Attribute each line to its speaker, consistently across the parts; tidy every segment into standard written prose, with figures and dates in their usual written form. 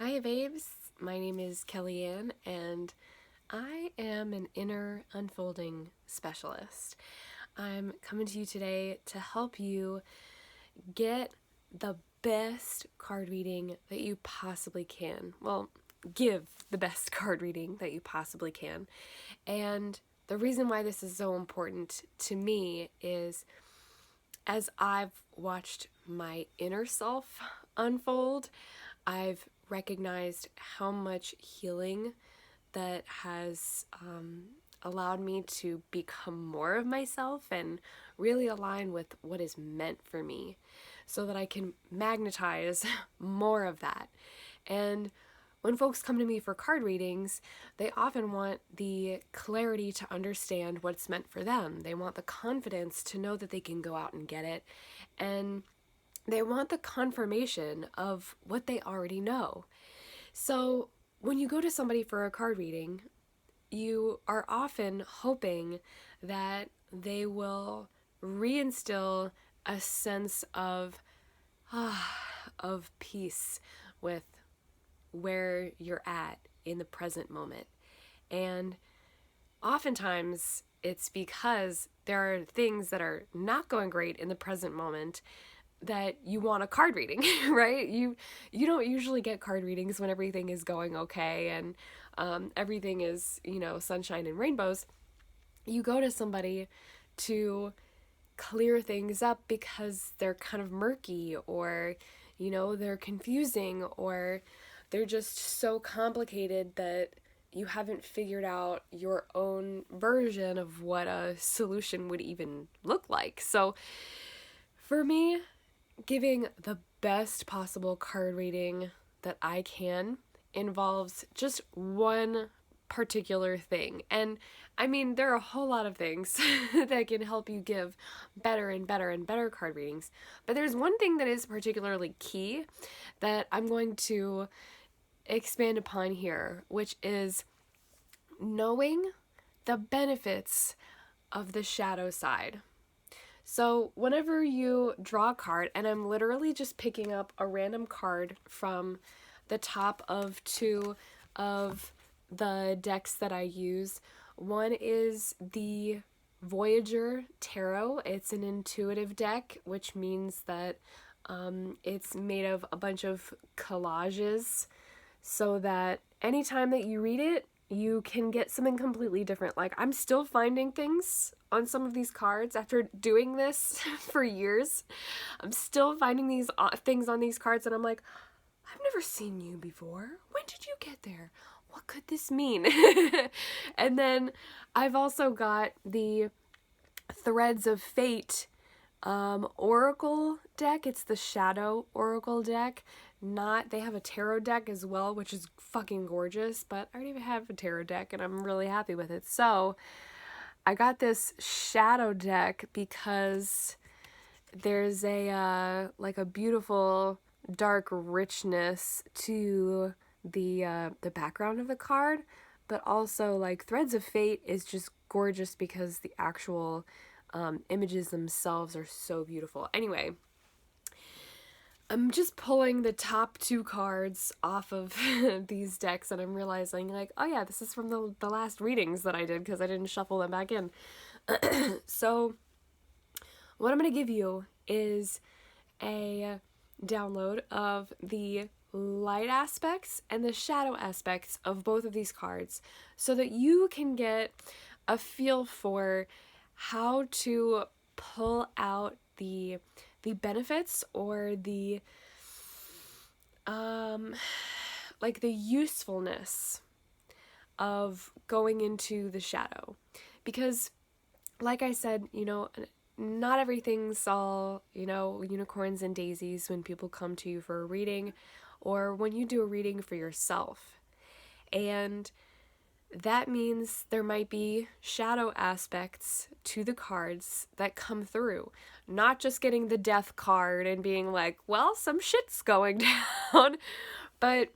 Speaker 1: Hi babes, my name is KellyAnne and I am an inner unfolding specialist. I'm coming to you today to help you get the best card reading that you possibly can. Well, give the best card reading that you possibly can. And the reason why this is so important to me is as I've watched my inner self unfold, I've recognized how much healing that has allowed me to become more of myself and really align with what is meant for me so that I can magnetize more of that. And when folks come to me for card readings, they often want the clarity to understand what's meant for them. They want the confidence to know that they can go out and get it. And they want the confirmation of what they already know. So when you go to somebody for a card reading, you are often hoping that they will reinstill a sense of peace with where you're at in the present moment. And oftentimes it's because there are things that are not going great in the present moment that you want a card reading, right? You don't usually get card readings when everything is going okay and everything is, sunshine and rainbows. You go to somebody to clear things up because they're kind of murky or, they're confusing or they're just so complicated that you haven't figured out your own version of what a solution would even look like. So for me, giving the best possible card reading that I can involves just one particular thing. And I mean, there are a whole lot of things that can help you give better and better and better card readings. But there's one thing that is particularly key that I'm going to expand upon here, which is knowing the benefits of the shadow side. So whenever you draw a card, and I'm literally just picking up a random card from the top of two of the decks that I use. One is the Voyager Tarot. It's an intuitive deck, which means that it's made of a bunch of collages so that anytime that you read it, you can get something completely different. Like, I'm still finding things on some of these cards after doing this for years. I'm still finding these things on these cards and I'm like, I've never seen you before. When did you get there? What could this mean? And then I've also got the Threads of Fate Oracle deck. It's the Shadow Oracle deck. They have a tarot deck as well, which is fucking gorgeous, but I already have a tarot deck and I'm really happy with it. So I got this shadow deck because there's a beautiful dark richness to the background of the card, but also like Threads of Fate is just gorgeous because the actual images themselves are so beautiful. Anyway, I'm just pulling the top two cards off of these decks and I'm realizing like, oh yeah, this is from the last readings that I did because I didn't shuffle them back in. So what I'm going to give you is a download of the light aspects and the shadow aspects of both of these cards so that you can get a feel for how to pull out the benefits or the the usefulness of going into the shadow. Because like I said, not everything's all, unicorns and daisies when people come to you for a reading or when you do a reading for yourself. And that means there might be shadow aspects to the cards that come through. Not just getting the death card and being like, well, some shit's going down, but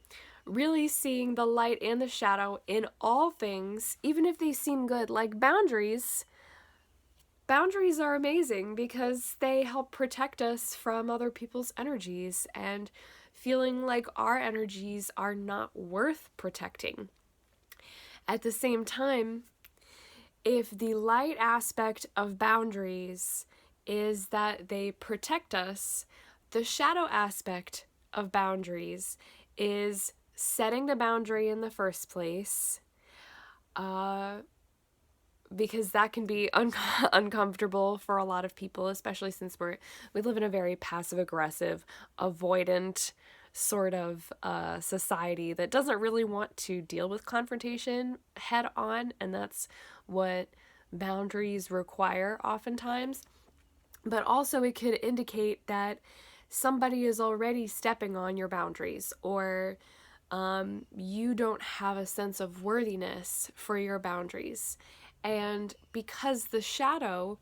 Speaker 1: really seeing the light and the shadow in all things, even if they seem good, like boundaries. Boundaries are amazing because they help protect us from other people's energies and feeling like our energies are not worth protecting. At the same time, if the light aspect of boundaries is that they protect us, the shadow aspect of boundaries is setting the boundary in the first place, because that can be uncomfortable for a lot of people, especially since we live in a very passive-aggressive, avoidant sort of society that doesn't really want to deal with confrontation head on, and that's what boundaries require oftentimes. But also it could indicate that somebody is already stepping on your boundaries, or you don't have a sense of worthiness for your boundaries. And because the shadow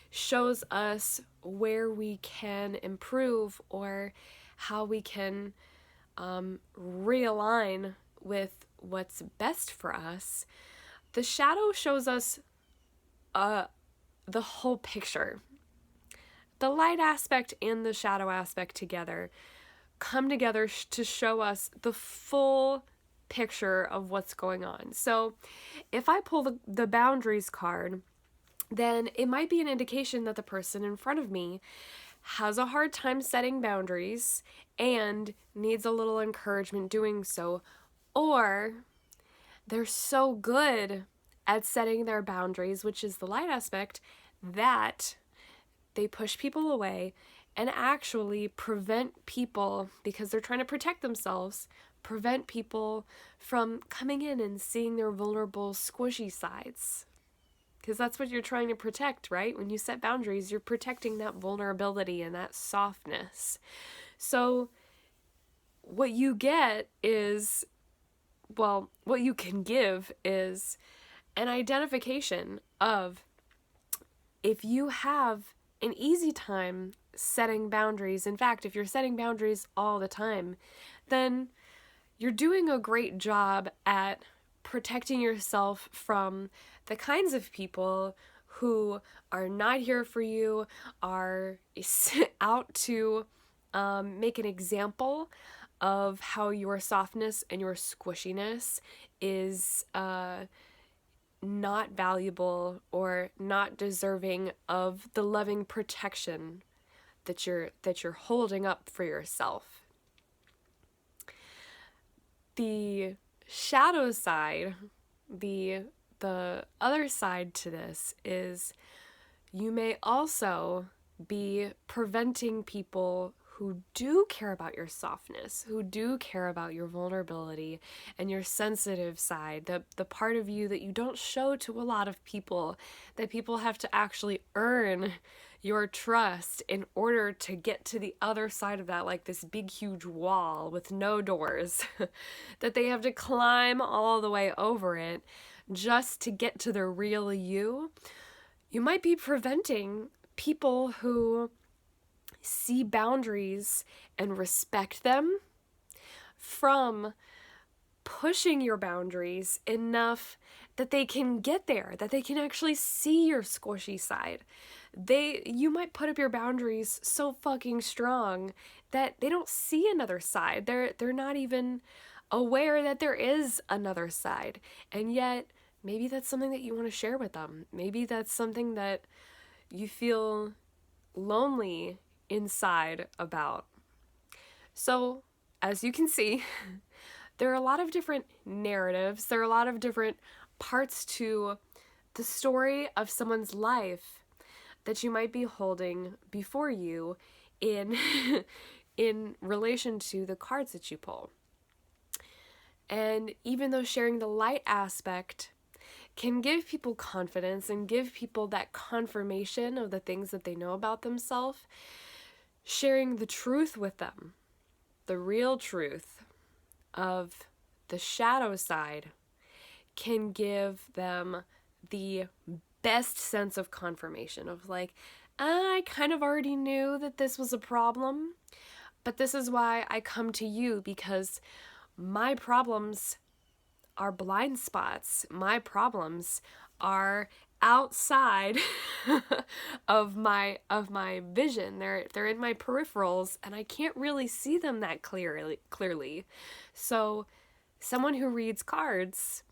Speaker 1: shows us where we can improve or how we can realign with what's best for us, the shadow shows us the whole picture. The light aspect and the shadow aspect together come together to show us the full picture of what's going on. So if I pull the boundaries card, then it might be an indication that the person in front of me has a hard time setting boundaries and needs a little encouragement doing so, or they're so good at setting their boundaries, which is the light aspect, that they push people away and actually prevent people, because they're trying to protect themselves, prevent people from coming in and seeing their vulnerable, squishy sides. Because that's what you're trying to protect, right? When you set boundaries, you're protecting that vulnerability and that softness. So what you get is, well, what you can give is an identification of, if you have an easy time setting boundaries, in fact, if you're setting boundaries all the time, then you're doing a great job at protecting yourself from the kinds of people who are not here for you, are out to make an example of how your softness and your squishiness is not valuable or not deserving of the loving protection that you're holding up for yourself. The shadow side, the other side to this is, you may also be preventing people who do care about your softness, who do care about your vulnerability and your sensitive side, the part of you that you don't show to a lot of people, that people have to actually earn your trust in order to get to the other side of that, like this big huge wall with no doors, that they have to climb all the way over it just to get to the real you. You might be preventing people who see boundaries and respect them from pushing your boundaries enough that they can get there, that they can actually see your squishy side. You might put up your boundaries so fucking strong that they don't see another side. They're not even aware that there is another side. And yet, maybe that's something that you want to share with them. Maybe that's something that you feel lonely inside about. So, as you can see, there are a lot of different narratives. There are a lot of different parts to the story of someone's life that you might be holding before you in in relation to the cards that you pull. And even though sharing the light aspect can give people confidence and give people that confirmation of the things that they know about themselves, sharing the truth with them, the real truth of the shadow side, can give them the best sense of confirmation of like, I kind of already knew that this was a problem, but this is why I come to you, because my problems are blind spots. My problems are outside of my vision. They're in my peripherals, and I can't really see them that clearly. So someone who reads cards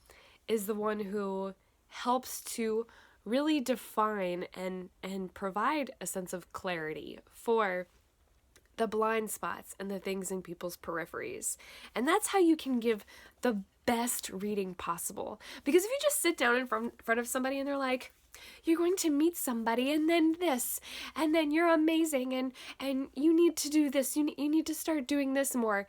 Speaker 1: is the one who helps to really define and provide a sense of clarity for the blind spots and the things in people's peripheries. And that's how you can give the best reading possible. Because if you just sit down in front of somebody and they're like, you're going to meet somebody and then this, and then you're amazing, and you need to do this, you need to start doing this more,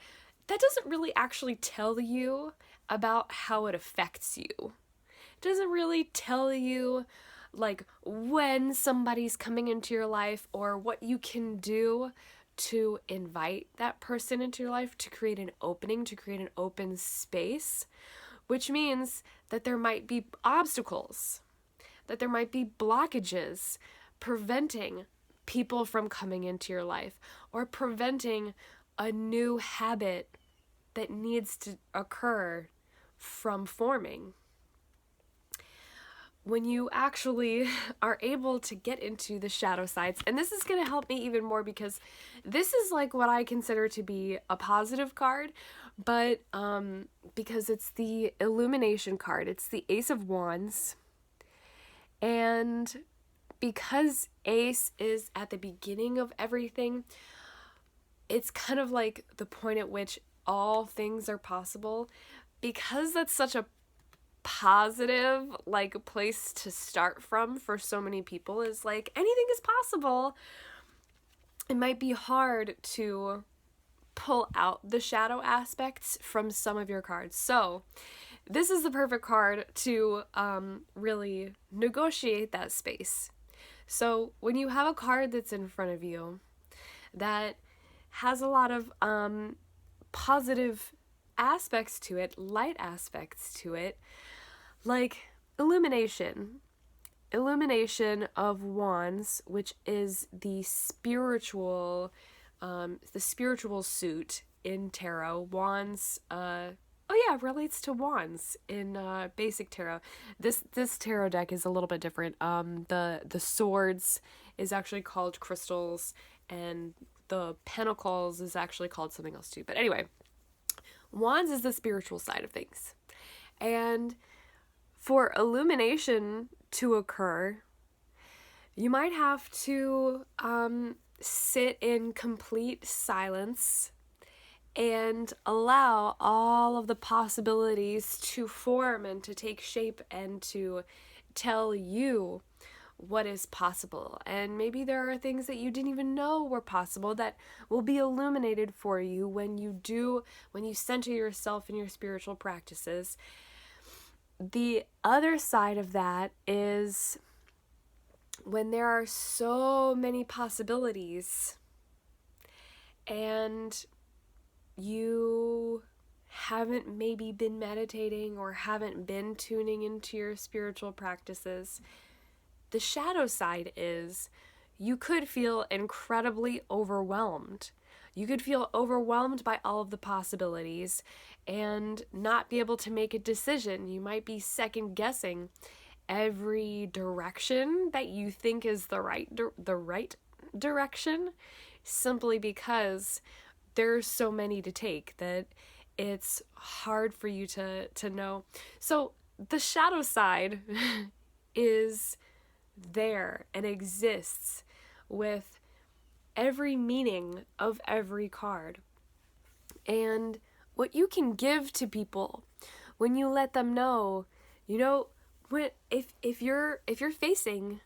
Speaker 1: that doesn't really actually tell you about how it affects you. It doesn't really tell you like when somebody's coming into your life or what you can do to invite that person into your life, to create an opening, to create an open space, which means that there might be obstacles, that there might be blockages preventing people from coming into your life or preventing a new habit that needs to occur from forming. When you actually are able to get into the shadow sides, and this is going to help me even more because this is like what I consider to be a positive card, but because it's the illumination card, it's the Ace of Wands, and because Ace is at the beginning of everything, it's kind of like the point at which all things are possible. Because that's such a positive like place to start from for so many people, is like anything is possible, it might be hard to pull out the shadow aspects from some of your cards. So this is the perfect card to really negotiate that space. So when you have a card that's in front of you that has a lot of positive aspects to it, light aspects to it, like illumination of wands, which is the spiritual suit in tarot. Wands, relates to wands in basic tarot. This tarot deck is a little bit different. The swords is actually called crystals, and the pentacles is actually called something else too. But anyway, wands is the spiritual side of things. And for illumination to occur, you might have to sit in complete silence and allow all of the possibilities to form and to take shape and to tell you what is possible. And maybe there are things that you didn't even know were possible that will be illuminated for you when you center yourself in your spiritual practices. The other side of that is when there are so many possibilities and you haven't maybe been meditating or haven't been tuning into your spiritual practices. The shadow side is you could feel incredibly overwhelmed. You could feel overwhelmed by all of the possibilities and not be able to make a decision. You might be second guessing every direction that you think is the right direction, simply because there's so many to take that it's hard for you to know. So the shadow side is there and exists with every meaning of every card. And what you can give to people when you let them know, if you're facing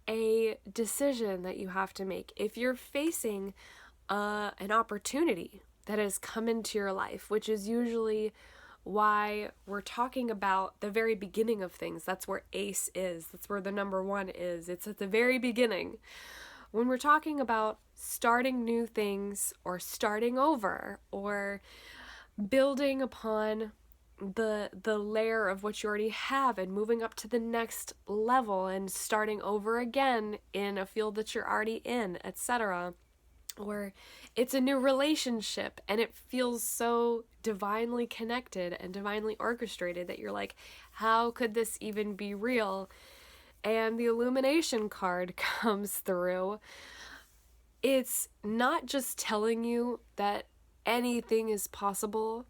Speaker 1: a decision that you have to make, if you're facing an opportunity that has come into your life, which is usually why we're talking about the very beginning of things. That's where ACE is. That's where the number 1 is. It's at the very beginning. When we're talking about starting new things or starting over or building upon the layer of what you already have and moving up to the next level and starting over again in a field that you're already in, etc. Or it's a new relationship and it feels so divinely connected and divinely orchestrated that you're like, how could this even be real? and the illumination card comes through, it's not just telling you that anything is possible.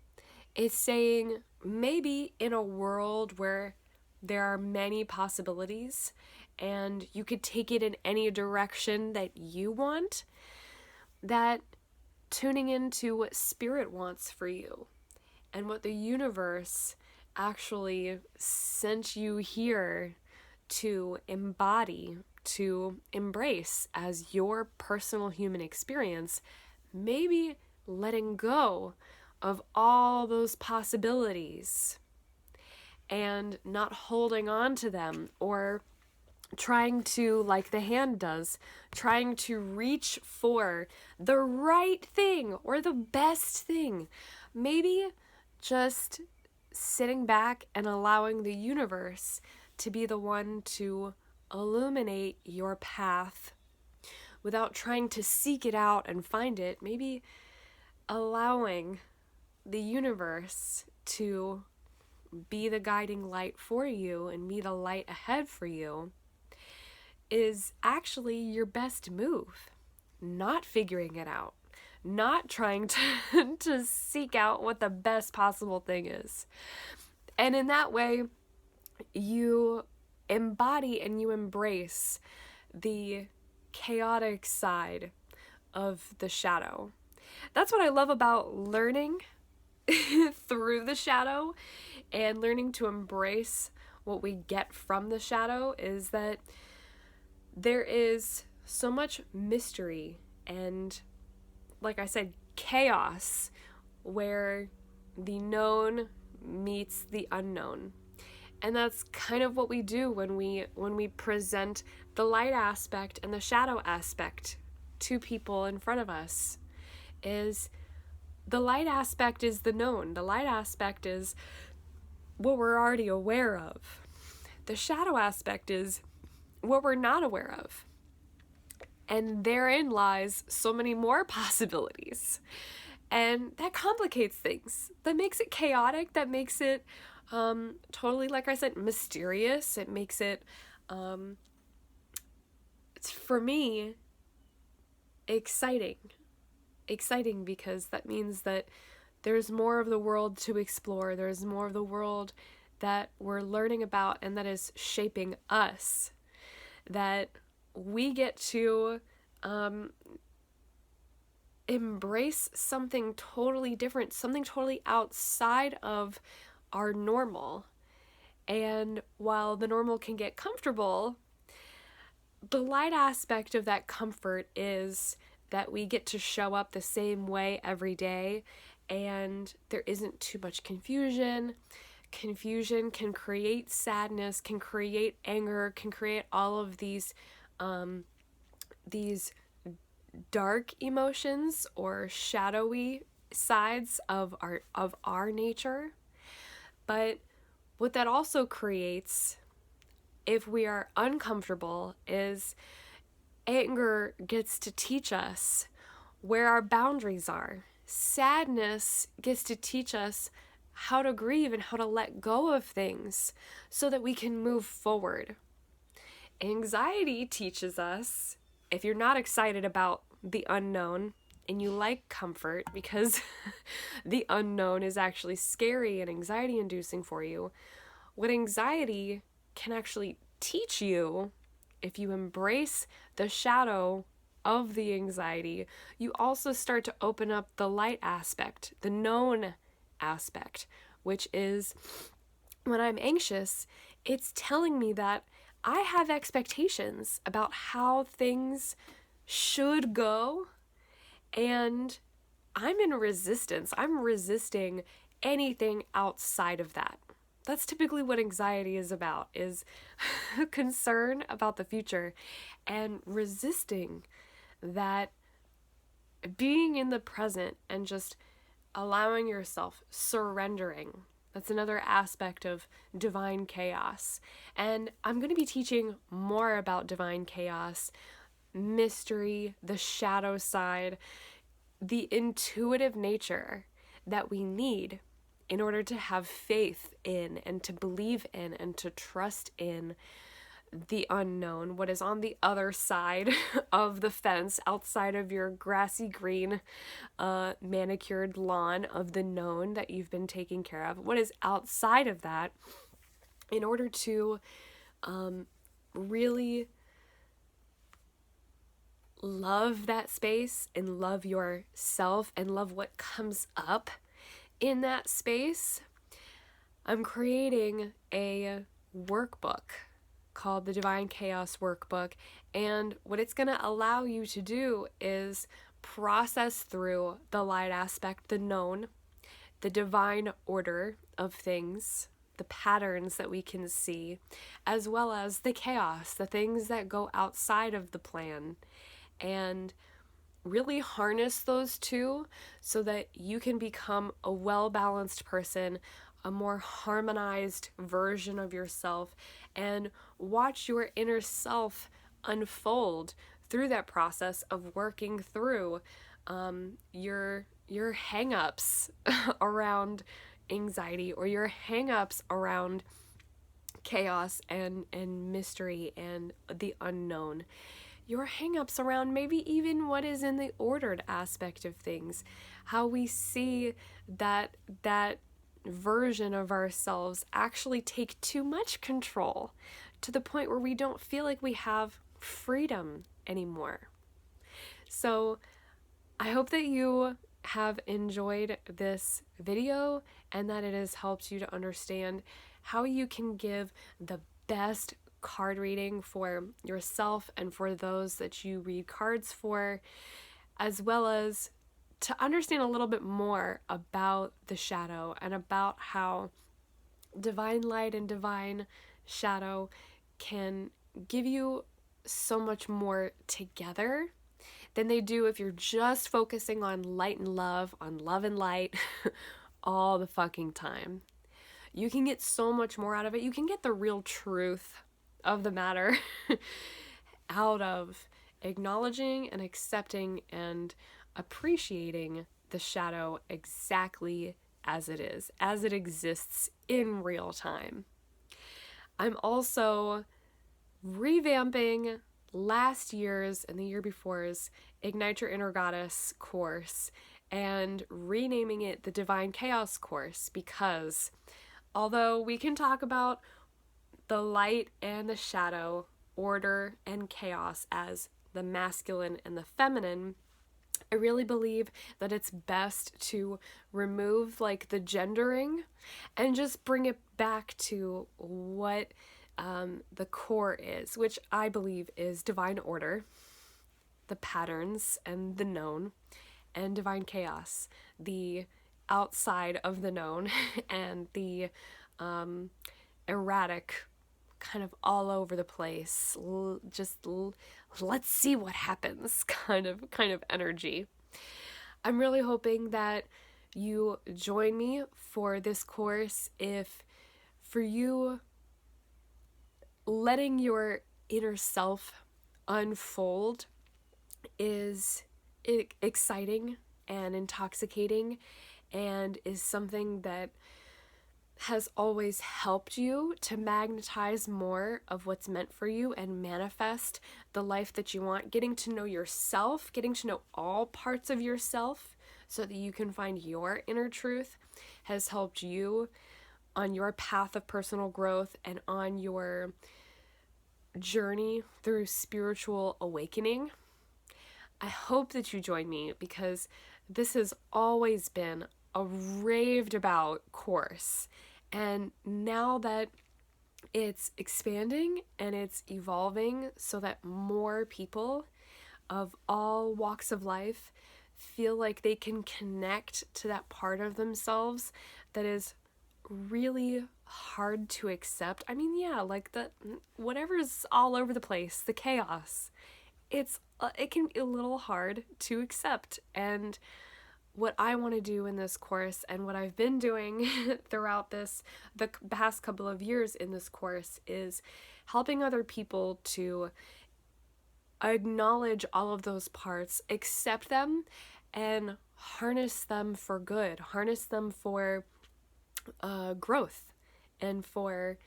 Speaker 1: It's saying maybe in a world where there are many possibilities and you could take it in any direction that you want, that tuning into what spirit wants for you and what the universe actually sent you here to embody, to embrace as your personal human experience, maybe letting go of all those possibilities and not holding on to them, or trying to, like the hand does, trying to reach for the right thing or the best thing. Maybe just sitting back and allowing the universe to be the one to illuminate your path without trying to seek it out and find it. Maybe allowing the universe to be the guiding light for you and be the light ahead for you is actually your best move. Not figuring it out, not trying to seek out what the best possible thing is. And in that way, you embody and you embrace the chaotic side of the shadow. That's what I love about learning through the shadow and learning to embrace what we get from the shadow, is that there is so much mystery and, like I said, chaos, where the known meets the unknown. And that's kind of what we do when we present the light aspect and the shadow aspect to people in front of us. Is the light aspect is the known. The light aspect is what we're already aware of. The shadow aspect is what we're not aware of. And therein lies so many more possibilities. And that complicates things. That makes it chaotic. That makes it totally, like I said, mysterious. It makes it, it's, for me, exciting. Exciting because that means that there's more of the world to explore. There's more of the world that we're learning about and that is shaping us. That we get to embrace something totally different, something totally outside of our normal. And while the normal can get comfortable, the light aspect of that comfort is that we get to show up the same way every day, and there isn't too much confusion. Confusion can create sadness, can create anger, can create all of these dark emotions or shadowy sides of our nature. But what that also creates, if we are uncomfortable, is anger gets to teach us where our boundaries are. Sadness gets to teach us how to grieve and how to let go of things so that we can move forward. Anxiety teaches us, if you're not excited about the unknown and you like comfort, because the unknown is actually scary and anxiety inducing for you, what anxiety can actually teach you, if you embrace the shadow of the anxiety, you also start to open up the light aspect, the known aspect, which is, when I'm anxious, it's telling me that I have expectations about how things should go, and I'm in resistance. I'm resisting anything outside of that. That's typically what anxiety is about, is concern about the future and resisting that, being in the present and just allowing yourself, surrendering. That's another aspect of divine chaos. And I'm going to be teaching more about divine chaos, mystery, the shadow side, the intuitive nature that we need in order to have faith in and to believe in and to trust in the unknown, what is on the other side of the fence, outside of your grassy green, manicured lawn of the known that you've been taking care of, what is outside of that, in order to really love that space and love yourself and love what comes up in that space. I'm creating a workbook called the Divine Chaos Workbook, and what it's going to allow you to do is process through the light aspect, the known, the divine order of things, the patterns that we can see, as well as the chaos, the things that go outside of the plan, and really harness those two so that you can become a well-balanced person, a more harmonized version of yourself, and watch your inner self unfold through that process of working through your hang-ups around anxiety, or your hang-ups around chaos and mystery and the unknown. Your hang-ups around maybe even what is in the ordered aspect of things, how we see that version of ourselves actually take too much control to the point where we don't feel like we have freedom anymore. So I hope that you have enjoyed this video and that it has helped you to understand how you can give the best card reading for yourself and for those that you read cards for, as well as to understand a little bit more about the shadow and about how divine light and divine shadow can give you so much more together than they do if you're just focusing on light and love, on love and light all the fucking time. You can get so much more out of it. You can get the real truth of the matter out of acknowledging and accepting and appreciating the shadow exactly as it is, as it exists in real time. I'm also revamping last year's and the year before's Ignite Your Inner Goddess course and renaming it the Divine Chaos course, because although we can talk about the light and the shadow, order and chaos as the masculine and the feminine, I really believe that it's best to remove like the gendering and just bring it back to what the core is, which I believe is divine order, the patterns and the known, and divine chaos, the outside of the known and the erratic, kind of all over the place, let's see what happens kind of energy. I'm really hoping that you join me for this course. If for you, letting your inner self unfold is exciting and intoxicating and is something that has always helped you to magnetize more of what's meant for you and manifest the life that you want, getting to know yourself, getting to know all parts of yourself so that you can find your inner truth, has helped you on your path of personal growth and on your journey through spiritual awakening. I hope that you join me, because this has always been a raved about course, and now that it's expanding and it's evolving so that more people of all walks of life feel like they can connect to that part of themselves that is really hard to accept. I mean, yeah, like the whatever's all over the place, the chaos, it can be a little hard to accept. And what I want to do in this course, and what I've been doing throughout the past couple of years in this course, is helping other people to acknowledge all of those parts, accept them, and harness them for good, harness them for growth, and for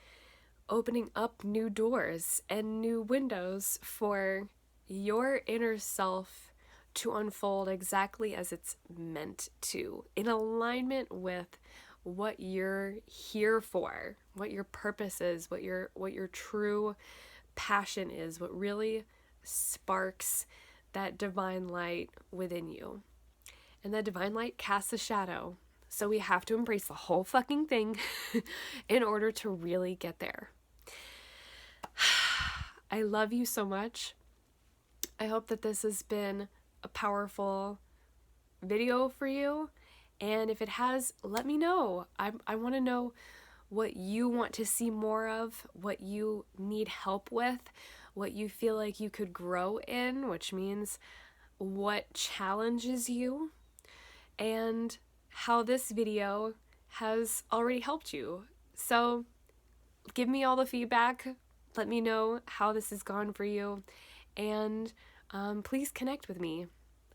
Speaker 1: opening up new doors and new windows for your inner self to unfold exactly as it's meant to, in alignment with what you're here for, what your purpose is, what your true passion is, what really sparks that divine light within you. And that divine light casts a shadow. So we have to embrace the whole fucking thing in order to really get there. I love you so much. I hope that this has been a powerful video for you. And if it has, let me know. I want to know what you want to see more of, what you need help with, what you feel like you could grow in, which means what challenges you, and how this video has already helped you. So give me all the feedback. Let me know how this has gone for you. And please connect with me.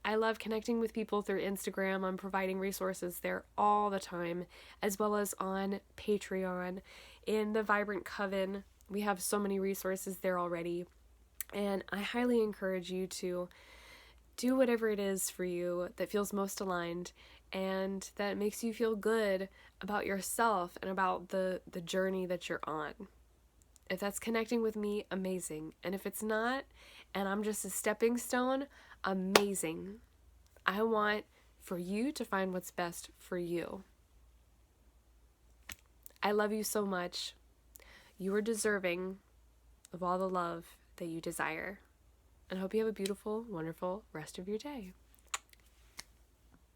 Speaker 1: I love connecting with people through Instagram. I'm providing resources there all the time, as well as on Patreon. In the Vibrant Coven, we have so many resources there already. And I highly encourage you to do whatever it is for you that feels most aligned and that makes you feel good about yourself and about the journey that you're on. If that's connecting with me, amazing. And if it's not, and I'm just a stepping stone, amazing. I want for you to find what's best for you. I love you so much. You are deserving of all the love that you desire. And I hope you have a beautiful, wonderful rest of your day.